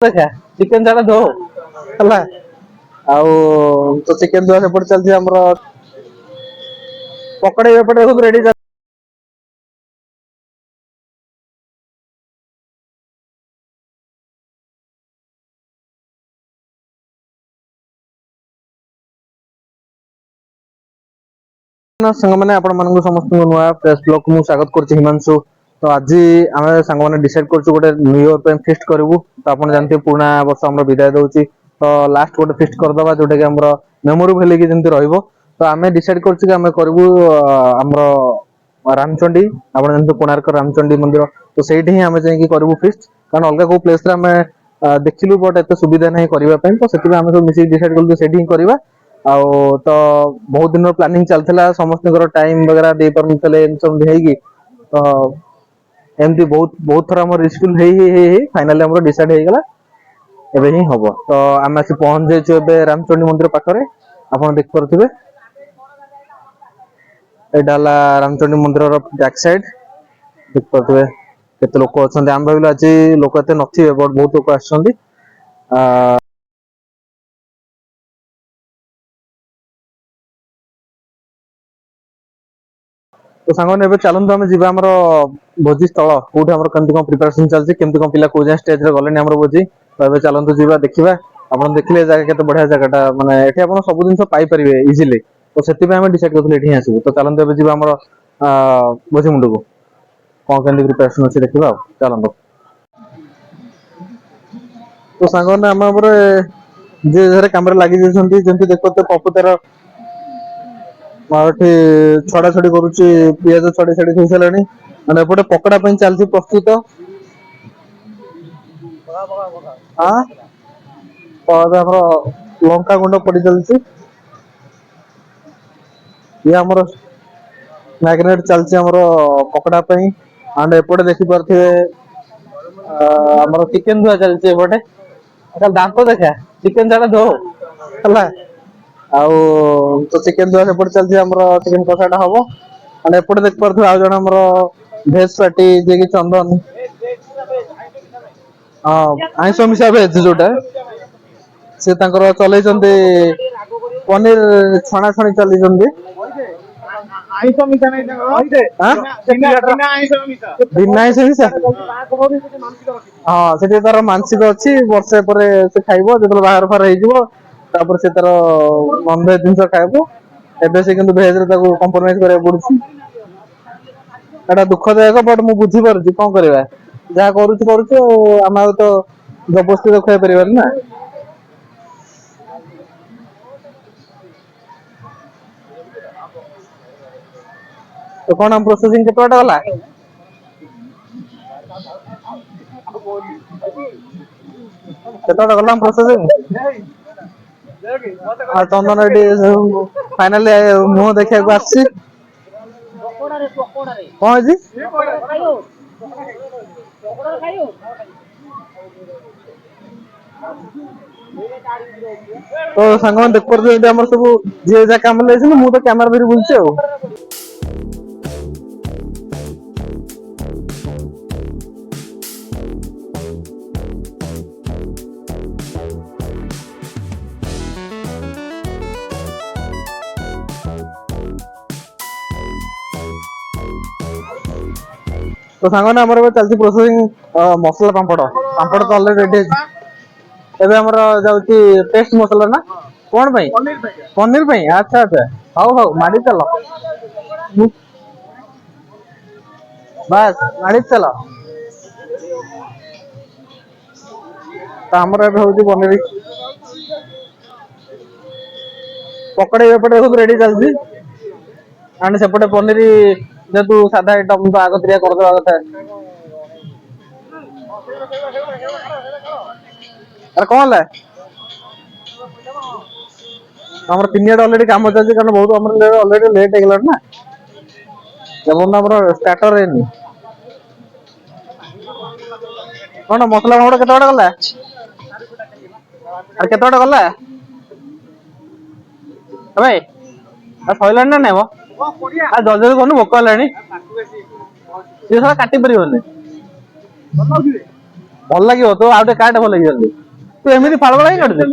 देखा चिकेन झाड़ा धो हला आउ तो चिकेन धुआ सेपटे चलती हमर पकड़े एपटे सब रेडी संग मैंने आपण मानक समस्त नुआ प्रेस ब्लॉग मु स्वागत करछि हिमांशु। तो आज आम सांग मैंने डिसाइड करछु गोटे न्यू ईयर पे फिस्ट करू। तो आपण जानते पुराना वर्ष हमर विदाय दउछि तो लास्ट गोटे फिस्ट कर दबा जोटा कि हमर मेमोरी भेले कि जेंति रहइबो। तो आमे डिसाइड करछु कि आमे करबू हमर रामचंडी आपण जानते कोणार्क रामचंडी मंदिर तो सेठी ही आमे जाई कि करबू फिस्ट कारण अलगा को प्लेस रे आमे देखिलु बट एते सुविधा नहीं करबा पई तो सेति आमे सब मिसी डिसाइड करलु सेठी ही करबा। आउ तो बहुत दिन प्लानिंग चलता समस्त टाइम वगैरह दे पार सब तो एमती बहुत बहुत थर आम रिस्कुल फाइनाली हमर डिसाइड हो गला एबे ही हबो। तो आम आसी पहुंच जाइछु एबे रामचंडी मंदिर पाखरे आपण देख परथिबे एडाला रामचंडी मंदिर रो बैक साइड देख परथिबे केते लोक अछंती आम भाबिला आज लोक एते नथिबे बट बहुत लोक आछंती। तो सांगने एबे चलंतु आमे जिबा हमर भोजी स्थल कोठी हमर केमति कोन प्रिपरेशन चलछि केमति कोन पिला को जे स्टेज रे गलेनी हमर भोजी। तो एबे चलंतु जिबा देखिबा आपण देखले जागा केते बढ़िया जगाटा माने एठी आपण सब जिंस पाई परिबे इजीली तो सेति पे आमे डिसाइड करथले एठी आसीबो। तो चलंतु एबे जिबा हमर भोजी मुंडको कोन केमति प्रिपरेशन अछि देखिबा चलंतु। तो सांगने हम हमर जे जरे कैमरा लागि जेसंती जेंति देखते पपुतर मारठी छड़ा छड़ी करूची पियाज छड़ी छड़ी हो सलानी माने एपटे पकड़ा पई चलती प्रस्तुत हां और हमर लंका गुंड पड़ी चलची ये हमर मैग्नेट चलची हमर पकड़ा पई एंड एपटे देखि परथे हमर चिकन धुआ चलची एपटे अकल दांत देखा चिकन जाडा धो हला आउ तो चिकेन धुआ सेपटे चलती हमर चिकेन कषाटा हबो एंड एपटे देख परथु आ जण हमर भेज पार्टी जे कि चंदन हां आइसो मिसा भेज जोटा से तांकर चलै जंदे पनीर छणा छणी चली जंदे आइसो मिसा नै हां बिना आइसो मिसा हां सेठी तार मानसिक अछि वर्षे परे से खाइबो जेतल बाहर फार हे जिवो तापर से तार नॉन वेज जिंस खाइबो एबे से किंतु भेज रे ताको कंप्रोमाइज करे पड़ुछि एटा दुखदायक बट मु बुझी परछि कोन करबा जहा करूछु हम तो जबरदस्ती तो खाइ परिबन ना। तो कोन हम प्रोसेसिंग के टोटा वाला केतोटा गला प्रोसेसिंग आ चंदन रेडी फाइनली मुह देखा को आछि कोन जी तो संगमन देख पर जे हमर सब जे जा काम लेछि मु तो कैमरा धरि बुलछि आ। तो सांगने हमर चलती प्रोसेसिंग मसला पापड़ पापड़ तो ऑलरेडी रेडी है एबे हमर जाउची पेस्ट मसला ना कोन भाई पनीर भाई अच्छा अच्छा हाउ हाउ माडी चलो बस माडी चलो तो हमर एबे होची पनीर पकड़े एपटे सब रेडी चलची एंड सेपटे पनीर जेतु सादा आइटम तो आगतरिया कर दवा कथा अरे कोन ले हमर तीन ऑलरेडी काम चलची कारण बहुत हमर ऑलरेडी लेट हे गेल ना जब हमर स्टार्टर रेनी कोन मसला मोड़ केतोडा गला अरे केतोडा गला भाई आ सइलन ना नेबो आ जल्दी जल्दी कोन भोक लानी ये सारा काटी परिबने ଭଲ ଲାଗିବ ତୁ ଆଉ ଟିକେ କାଟେ ଭଲ ଲାଗିବ ତୁ ଏମିତି ଫାଳ ଫାଳ ହିଁ କାଟୁଛୁ।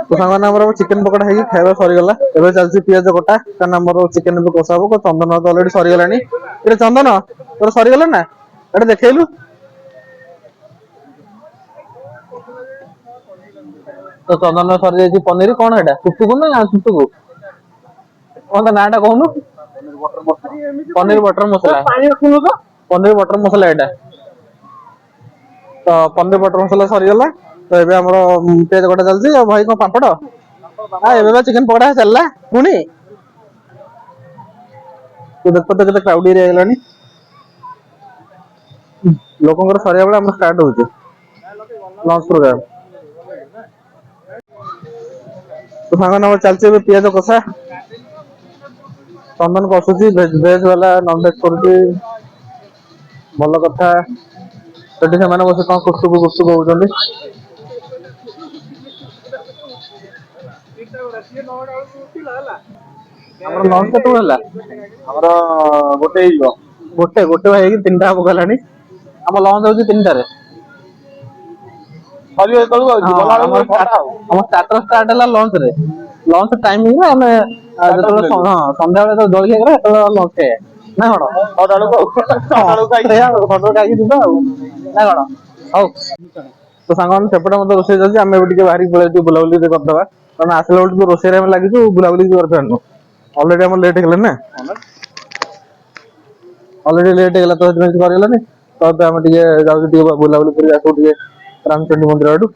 तो सामान हमर चिकन पकोड़ा है खाଇବା सरीगला एबे चलछि पियाज कटा कारण हमर चिकन भी कोसा हो चंदन तो ऑलरेडी सरीगलानी एटा चंदन तोर सरीगला ना एटा देखैलु तो चंदन सरी जाई पनीर कोन एटा टुटुकु ना टुटुकु कोन नाटा कहनु पनीर बटर मसाला पानी रखनु तो पनीर बटर मसाला एटा तो पनीर बटर मसाला सरीगला तो एबे हमर पियाज कटा चलछि आ भाई को पापड़ आ एबे चिकन पकोड़ा चलला पुनी तो देखो तो केते क्राउड एरिया गेलानी लोकंगर सरिया बेला हम स्टार्ट होउछ लॉन्च प्रोग्राम तो सागा नंबर चलछि एबे पियाज कसा चंदन कसुछि वेज वाला नॉन वेज करूछि भलो कथा सेठी से माने बसे कोन कुस्तु होउछन्ती हमर लॉन्च केतो होला हमर गोटे भाई कि तीनटा हो गलानी हम लॉन्च होउछि तीनटा रे सरी कलु हम स्टार्टर स्टार्ट होला लॉन्च टाइमिंग रे हमें जतो संध्या बेले तो जळखिया करे तो लॉन्च के ना कोन सडाळु खाई दिबा ना कोन हौ तो सांगन सेपटे मत रोसे जल्दी आमे टिके बाहरी पळे बुलाउली दे करदबा कारण आसले बेलू रोसे रे लागि छु बुलाउली कर फेरनो ऑलरेडी हम लेट गेले ना ऑलरेडी लेट गेला तो जल्दी कर गेला ने तो हम टिके जाउ टिके बुलाउली कर आसो टिके रामचंडी मंदिर आडू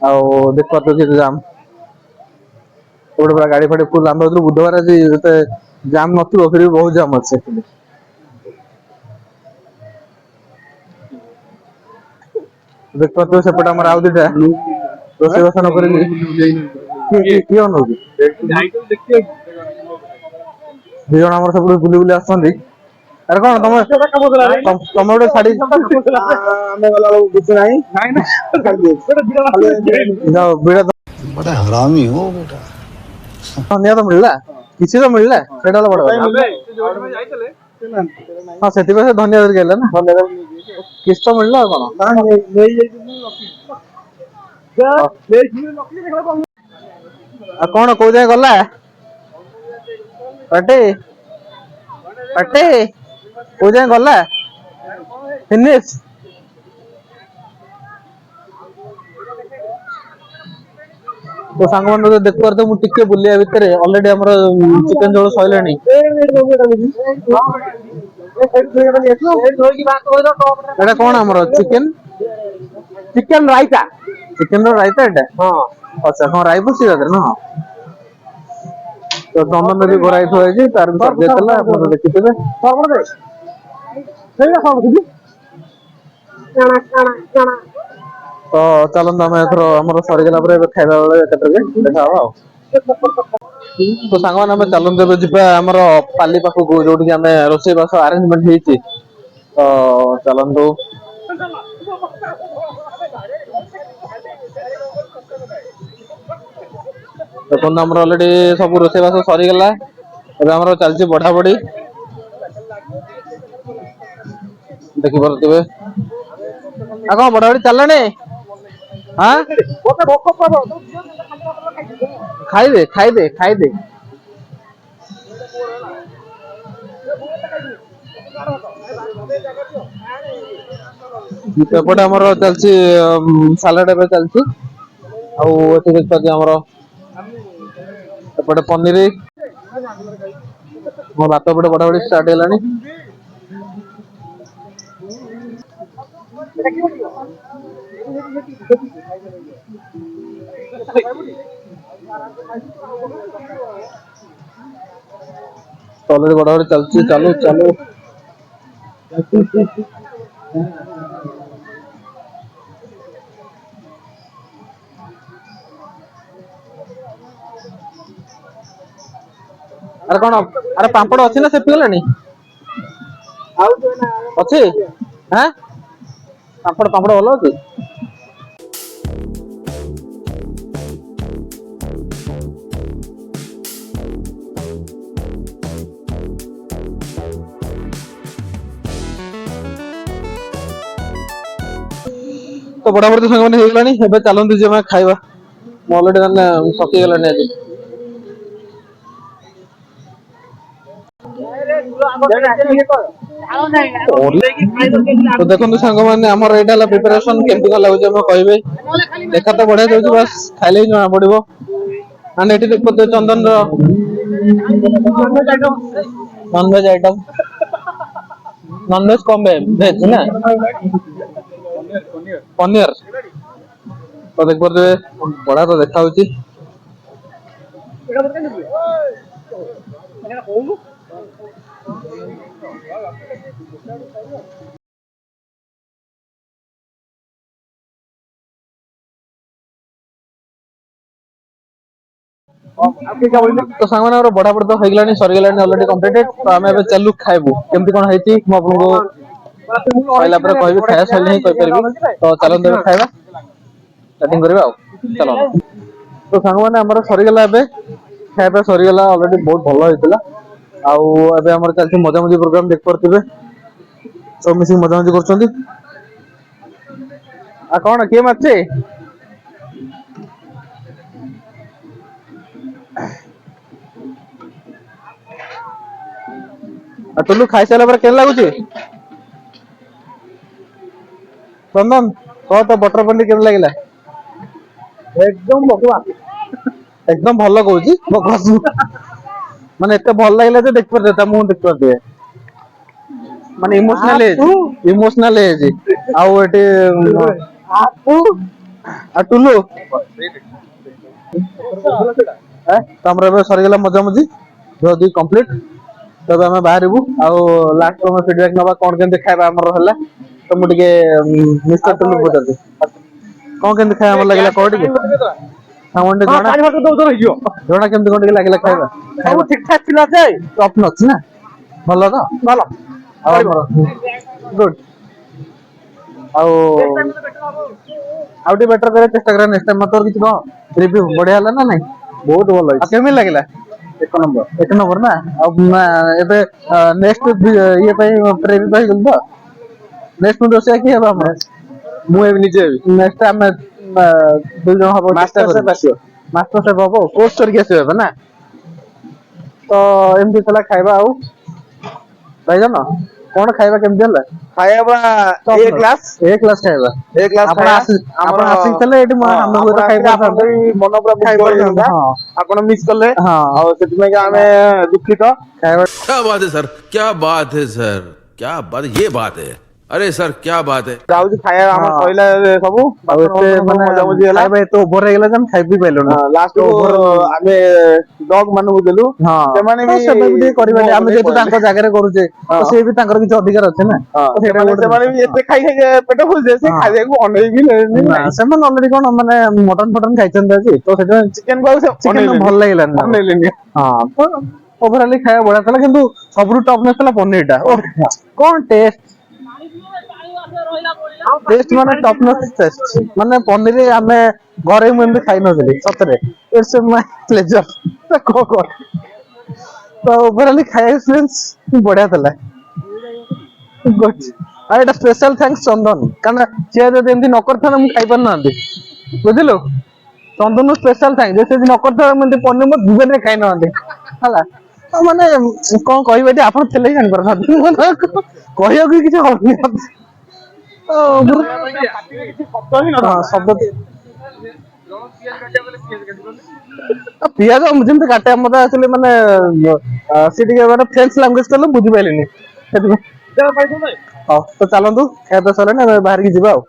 आ देख पातो कि जाम ओड बड़ा गाड़ी फाड़ी फुल आम बुधवार आज जाम नथिबो फिर बहुत जाम अछि देख पातो सेपटे हमर आउ दिटा रोसे बसन करी की होनो दिजण हमर सब बुली बुली आछंदी अरे कोन तुम ओडे छाडी हमें वाला कुछ नहीं जाओ बेड़ा बड़ा हरामी हो बेटा धनिया तो मिलला किसी तो मिलला सेटा वाला बड़ा हां सेति पे धनिया दर गेला ना किस तो मिलला कोन ले आ कोन को जाय गला पटे पटे को जाय गला फिनिश तो सांग मन देख पारते मु टिके बुलिया भितर ऑलरेडी हमर चिकन झोल सइलानी एटा कोन हमर चिकन चिकन रायता चिकन रो रायता एटा हां अच्छा हां राय बसी जाते ना तो चंदन भी गोराई थोय जी तार भी सब्जेक्ट चला अपन देखिते फॉरवर्ड दे सेला फॉरवर्ड काना तो चलन हम एथरो हमर सरी गेला परे खाइबा बेले केतरे देखा हो तो सांगवान हम चलन देबे जिबा हमर पाली पाखु को जोठी हमें रोसे बास अरेंजमेंट हेची तो चलन दो तो हमर ऑलरेडी सब रोसे बास सरी गेला एबे हमर चलची बढ़ा बढ़ी देखि परतबे आगो बढ़ा बढ़ी चलने हां खाई दे एपटे हमर चलची सालाड एबे चलची आ एते देख पाती हमर एपटे पनीर मो बात एपटे बढ़ा बढ़ी स्टार्ट हेलानी କଲେଜ ବଢାବଢି ଚାଲିଛି, ଚାଲୁ ଚାଲୁ। ଆରେ କଣ, ଆରେ ପାମ୍ପଡ ଅଛି ନା ସେପିଗଲାଣି? ଅଛି? ଆଁ ପାମ୍ପଡ ପାମ୍ପଡ ଭଲ ଅଛି? ତ ବଢାବଢି ତ ସାଙ୍ଗମାନେ ହେଇଗଲାଣି, ଏବେ ଚାଲନ୍ତୁ ଯିବା ଖାଇବା। ମୁଁ ଅଲରେଡି ମାନେ ଥକି ଗଲାଣି ଆଜି। ତ ଦେଖନ୍ତୁ ସାଙ୍ଗମାନେ, ଆମର ଏଇଟା ହେଲା ପ୍ରିପାରେସନ, କେମିତି କଣ ଲାଗୁଛି ଆପଣ କହିବେ। ଦେଖା ତ ବଢିଆ ଯାଉଛି, ବାସ୍ ଖାଇଲେ ହିଁ ଜଣା ପଡିବ। ମାନେ ଏଠି ଦେଖୁଥିବେ ଚନ୍ଦନର ନନଭେଜ ଆଇଟମ, ନନଭେଜ କମ ଭେଜ ନା ପନିର। ତ ଦେଖିପାରୁଥିବେ ବଢିଆ ତ ଦେଖା ହଉଛି। ତ ସାଙ୍ଗମାନେ ଆମର ବଢାବଢି ତ ହେଇଗଲାଣି, ସରିଗଲାଣି ଅଲରେଡି କମ୍ପ୍ଲିଟେଡ। ତ ଆମେ ଏବେ ଚାଲୁ ଖାଇବୁ। କେମିତି କଣ ହେଇଛି ମୁଁ ଆପଣଙ୍କୁ ଖାଇଲା ପରେ କହିବି, ଖାଇବା ସରିଲେ ହିଁ କହିପାରିବି। ତ ଚାଲନ୍ତୁ ଏବେ ଖାଇବା, ଷ୍ଟାର୍ଟିଂ କରିବା ଆଉ। ଚାଲ। ତ ସାଙ୍ଗମାନେ ଆମର ସରିଗଲା ଏବେ ଖାଇବା, ସରିଗଲା ଅଲରେଡି, ବହୁତ ଭଲ ହେଇଥିଲା। ଆଉ ଏବେ ଆମର ଚାଲିଛି ମଜାମଜି ପ୍ରୋଗ୍ରାମ, ଦେଖିପାରୁଥିବେ ସବୁ ମିଶିକି ମଜାମଜି କରୁଛନ୍ତି। ଆଉ କଣ କିଏ ମାରୁଛି? ଆଉ ଟୁଲୁ ଖାଇସାରିଲା ପରେ କେମିତି ଲାଗୁଛି? ଚନ୍ଦନ କହ ତ ବଟର ପନିର କେମିତି ଲାଗିଲା? एकदम बकवास। ଏକଦମ ଭଲ କହୁଛି, ମାନେ ଏତେ ଭଲ ଲାଗିଲା ଯେ ଦେଖିପାରୁଥିବେ, ତା ମୁହଁ ଦେଖିପାରୁଥିବେ। ମାନେ ଇମୋସନାଲ आपू ହେଇଯାଇଛି, ଇମୋସନାଲ ହେଇଯାଇଛି। ଆଉ ଏଠି आपू ଆଉ ଟୁଲୁ ତମର ଏବେ ସରିଗଲା ମଜାମଜି, ଯଦି କମ୍ପ୍ଲିଟ। ତେବେ ଆମେ ବାହାରିବୁ, ଆଉ ଲାଷ୍ଟ ଆମେ ଫିଡବ୍ୟାକ ନବା କଣ କେମିତି ଖାଇବା ଆମର ହେଲା। ତ ମୁଁ ଟିକେ ମିଷ୍ଟର ଟୁଲୁକୁ ପଚାରୁଛି, କଣ କେମିତି ଖାଇବା ଭଲ ଲାଗିଲା କହ ଟିକେ। ସାଙ୍ଗମାନେ ଟିକେ हाँ ଜଣା, चारि ବର୍ଷ ଦଉଥର ହେଇଯିବ ଜଣା କେମିତି କଣ ଟିକେ ଲାଗିଲା ଖାଇବା? ସବୁ ଠିକ ଠାକ ଥିଲା ଯେ ଟପ୍ ନଚ୍ ନା, ଭଲ ତ? ଭଲ ଆଉ ଚଳିବ ଆମର ଗୁଡ। ଆଉ ଟିକେ ବେଟର କରିବା ଚେଷ୍ଟା କରିବା ନେକ୍ସଟ ଟାଇମ୍। ତୋର କିଛି କହ, ରିଭ୍ୟୁ ବଢିଆ ହେଲା ନା ନାଇଁ? ବହୁତ ଭଲ ଆଉ ହେଇଛି କେମିତି ଲାଗିଲା? ଏକ ନମ୍ବର ଏକ ନମ୍ବର ନା? ଆଉ ଏବେ ନେକ୍ସଟ ଇଏ ପାଇଁ ପ୍ରେରିତ ହେଇଗଲୁ ତ? ନେକ୍ସଟ ରୋଷେଇଆ କିଏ ହେବ ଆମର? ମୁଁ ଏବେ ନିଜେ ହେବି ନେକ୍ସଟ ଆମେ ଦୁଇ ଜଣ ହବ ଚେଷ୍ଟା ମାଷ୍ଟର ସେଫ୍ କରିବୁ। ଆସିବ ମାଷ୍ଟର ସେଫ୍ ହବ, କୋର୍ସ କରିକି ଆସିବ ଏବେ ନା? ତ ଏମିତି ଥିଲା ଖାଇବା। ଆଉ ଭାଇଜାନ କଣ ଖାଇବା କେମିତି ହେଲା? ଖାଇବା ଟପ୍ ଏ ନଚ୍, କ୍ଲାସ ଏ କ୍ଲାସ ଖାଇବା। ଏ କ୍ଲାସ ଆପଣ ଖାଇବା ଆପଣ ଆମର ଆସିଥିଲେ ଏଠି ହଁ ଆମେ ହୁଏତ ଆପଣ ଆସିଲେ ଖାଇପାରିଥାନ୍ତେ, ଆପଣଙ୍କ ବି ମନ ପୁରା ମୁଗ୍ଧ ଖାଇପାରିଥାନ୍ତେ। ହେଇଯାଇଥାନ୍ତା। ହଁ ଆପଣ ମିସ୍ କଲେ, ହଁ ଆଉ ସେଥିପାଇଁ ଆମେ ଦୁଃଖିତ। ଖାଇବା क्या बात है सर, क्या बात है सर, क्या बात, ये बात है। अरे सर क्या बात है। ଯାଉଛି ଖାଇବା ଆମର ହଁ। ସଇଲା ସବୁ, ଆଉ ବାସନ ଏତେ ଫାସନ ସବୁ ମାନେ ମଜାମଜି ହେଲା। ଖାଇବା ଏତେ ଓଭର ହେଇଗଲା ଯେ ଆମେ ଖାଇ ବି ପାଇଲୁନି। ଲାଷ୍ଟ ତ କୁ ଓଭର ଆମେ ଡଗ୍ ମାନଙ୍କୁ ଦେଲୁ, ହଁ, ସେମାନେ ତ ବି ସେବେ ବି ଟିକେ ମୁହଁ କରିବାନି, ଆମେ ବନେଇ ଯେହେତୁ ପଳେଇଲେ। ତାଙ୍କ ଜାଗାରେ କରୁଛେ ତ ହଁ ସିଏ ବି ତାଙ୍କର କିଛି ଅଧିକାର ଅଛି ନା। ହଁ ତ ସେଇଟା ଗୋଟେ ସେମାନେ ଜିନିଷ। ବି ଏତେ ଖାଇ ଖାଇ ପେଟ ଫୁଲୁছে, ସେ ହଁ ଖାଇବାକୁ ଅନେଇବି ନା, ନାହିଁ। ସେମାନେ ଅଲରେଡି କଣ ମାନେ ମଟନ ଫଟନ ଖାଇଛନ୍ତି ଆଜି, ତ ସେଥିପାଇଁ ଚିକେନ କୁ ଆଉ ସେ ଚିକେନ ଅନେଇଲେନି ଭଲ ଲାଗିଲାନି ତାଙ୍କୁ। ଅନେଇଲେନି ହଁ, ତ ଓଭରାଲି ଖାଇବା ବଢିଆ ଥିଲା, କିନ୍ତୁ ସବୁଠୁ ଟପ୍ ନଚ୍ ଥିଲା ପନିର ଟା। ଓଃ, କଣ ଟେଷ୍ଟ! ଟେଷ୍ଟ ମାନେ ଟପ୍ ନଚ୍ ଟେଷ୍ଟ। ମାନେ ପନିର ଆମେ ଘରେ ମୁଁ ଏମିତି ଖାଇନଥିଲି ସତରେ। It's my pleasure. କଣ କହ, ତ ଓଭରାଲି ଖାଇବା ଏକ୍ସପିରିଏନ୍ସ ବଢିଆ ଥିଲା। ଆଉ ଏଇଟା ସ୍ପେଶାଲ ଥ୍ୟାଙ୍କ୍ସ ଚନ୍ଦନ, କାରଣ ସିଏ ଯଦି ଏମିତି ନ କରିଥାନ୍ତା ମୁଁ ଖାଇ ପାରିନଥାନ୍ତି, ବୁଝିଲୁ। ଚନ୍ଦନକୁ ସ୍ପେଶାଲ ଥ୍ୟାଙ୍କ୍ସ, ଯେ ସେ ଯଦି ନ କରିଥାନ୍ତା ମୁଁ ଏମିତି ପନିର ମୋ ଜୀବନରେ ଖାଇ ନଥାନ୍ତି ହେଲା। ଆଉ ମାନେ କଣ କହିବେ ଏଠି, ଆପଣ ଥିଲେ ହିଁ ଜାଣିପାରିଥାନ୍ତେ। କହିବାକୁ ବି କିଛି ହଉନି ମତେ। ଶବ୍ଦ ହିଁ ହଁ, ନଥାନ୍ତା। ଶବ୍ଦ ପିଆଜ ଯେମିତି କାଟେ, ମତେ ଆସିଲେ ମାନେ ସେ ଟିକେ ମାନେ ଫ୍ରେଞ୍ଚ ଲାଙ୍ଗୁଏଜ କହିଲେ ବୁଝିପାରିଲିନି, ସେଥିପାଇଁ। ହଉ ତ ଚାଲନ୍ତୁ, ଖାଇବା ପିଇବା ସରିଲାଣି, ଏବେ ବାହାରିକି ଯିବା ଆଉ।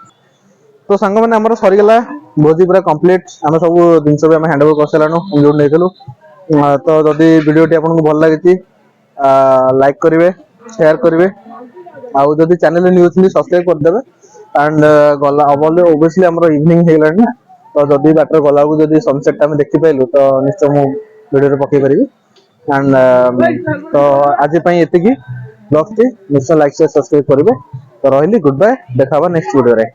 तो सांग मैंने आमर सरीगला भोजी पूरा कंप्लीट आम सब जिन भी हैंड ओवर कर सारानु जो नहीं तो जदि वीडियो आपको भल लगी लाइक करेंगे शेयर करेंगे आउ जदि चैनल न्यू थी सब्सक्राइब करदेवे एंड गला ओबियसली आम इवनिंग हो गला ना तो जदि बाटर गला को जदि सनसेट आम देखी पाइलु तो निश्चय मु वीडियो पकई पारि एंड तो आज ये ब्लॉग टी निश्चय लाइक शेयर सब्सक्राइब करेंगे तो रही गुड बाय देखा नेक्स्ट वीडियो रे।